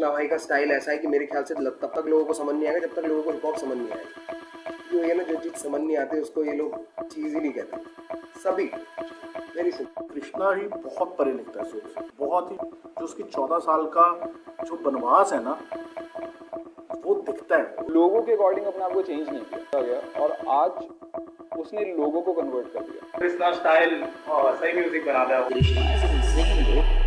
कृष्णा भाई का स्टाइल ऐसा है कि मेरे ख्याल से तब तक लोगों को समझ नहीं आएगा जब तक लोगों को हिप हॉप समझ नहीं आएगा। जो है ना, जो चीज़ समझ नहीं आती उसको ये लोग चीज़ ही नहीं कहते सभी। Very simple. कृष्णा ही बहुत परे लिखता है सोच से, बहुत ही। जो उसकी 14 साल का जो बनवास है ना, वो दिखता है। लोगों के अकॉर्डिंग अपने आप को चेंज नहीं किया गया और आज उसने लोगों को कन्वर्ट कर दिया। कृष्णा स्टाइल सही म्यूजिक बनाता है।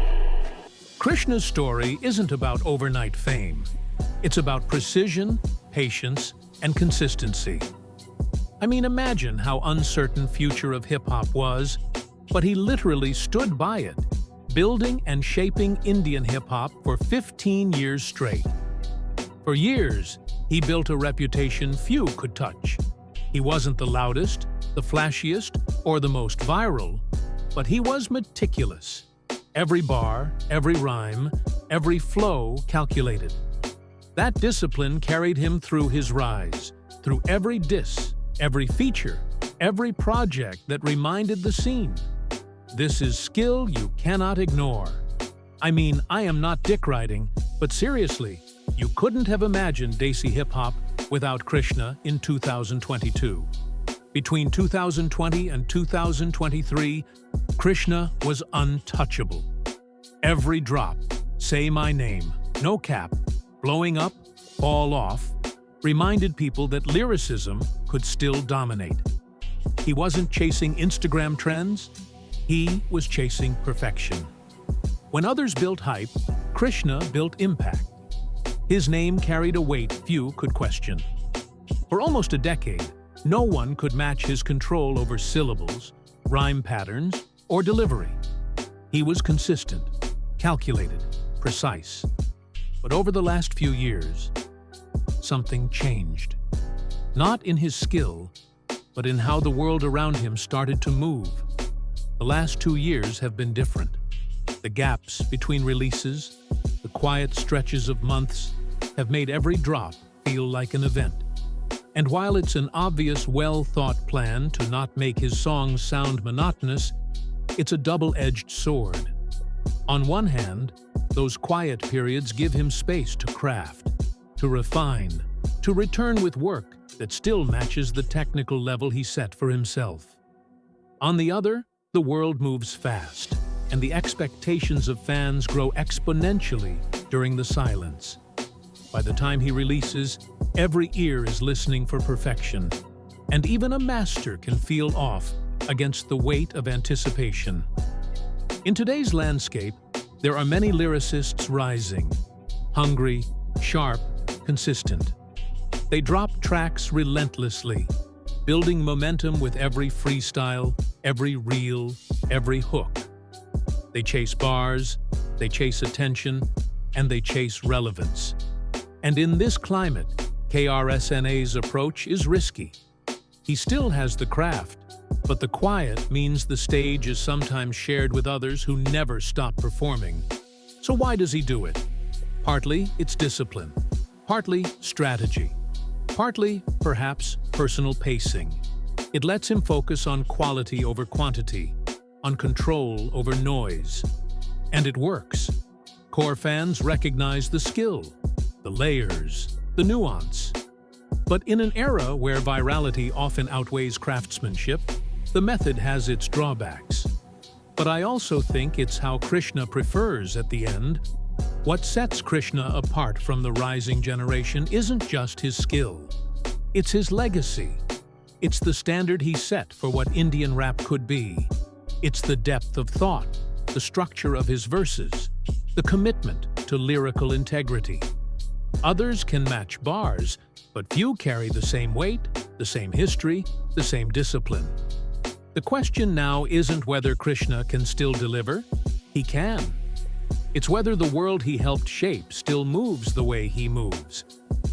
Krishna's story isn't about overnight fame. It's about precision, patience, and consistency. I mean, imagine how uncertain future of hip-hop was, but he literally stood by it, building and shaping Indian hip-hop for 15 years straight. For years, he built a reputation few could touch. He wasn't the loudest, the flashiest, or the most viral, but he was meticulous. Every bar, every rhyme, every flow calculated. That discipline carried him through his rise, through every diss, every feature, every project that reminded the scene. This is skill you cannot ignore. I mean, I am not dick riding, but seriously, you couldn't have imagined Desi hip-hop without Krishna in 2022. Between 2020 and 2023, Krishna was untouchable. Every drop, Say My Name, No Cap, Blowing Up, Fall Off, reminded people that lyricism could still dominate. He wasn't chasing Instagram trends, he was chasing perfection. When others built hype, Krishna built impact. His name carried a weight few could question. For almost a decade, no one could match his control over syllables, rhyme patterns, or delivery. He was consistent, calculated, precise. But over the last few years, something changed. Not in his skill, but in how the world around him started to move. The last 2 years have been different. The gaps between releases, the quiet stretches of months, have made every drop feel like an event. And while it's an obvious, well-thought plan to not make his songs sound monotonous, it's a double-edged sword. On one hand, those quiet periods give him space to craft, to refine, to return with work that still matches the technical level he set for himself. On the other, the world moves fast, and the expectations of fans grow exponentially during the silence. By the time he releases, every ear is listening for perfection, and even a master can feel off against the weight of anticipation. In today's landscape, there are many lyricists rising, hungry, sharp, consistent. They drop tracks relentlessly, building momentum with every freestyle, every reel, every hook. They chase bars, they chase attention, and they chase relevance. And in this climate, KRSNA's approach is risky. He still has the craft, but the quiet means the stage is sometimes shared with others who never stop performing. So why does he do it? Partly, it's discipline. Partly, strategy. Partly, perhaps, personal pacing. It lets him focus on quality over quantity, on control over noise. And it works. Core fans recognize the skill, the layers, the nuance. But in an era where virality often outweighs craftsmanship, the method has its drawbacks. But I also think it's how Krishna prefers at the end. What sets Krishna apart from the rising generation isn't just his skill. It's his legacy. It's the standard he set for what Indian rap could be. It's the depth of thought, the structure of his verses, the commitment to lyrical integrity. Others can match bars, but few carry the same weight, the same history, the same discipline. The question now isn't whether Krishna can still deliver. He can. It's whether the world he helped shape still moves the way he moves,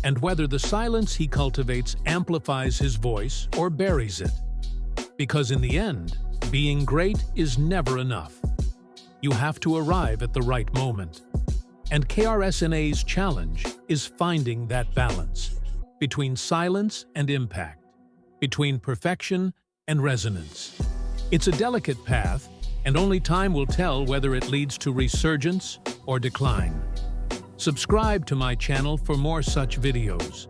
and whether the silence he cultivates amplifies his voice or buries it. Because in the end, being great is never enough. You have to arrive at the right moment. And KRSNA's challenge is finding that balance between silence and impact, between perfection and resonance. It's a delicate path, and only time will tell whether it leads to resurgence or decline. Subscribe to my channel for more such videos.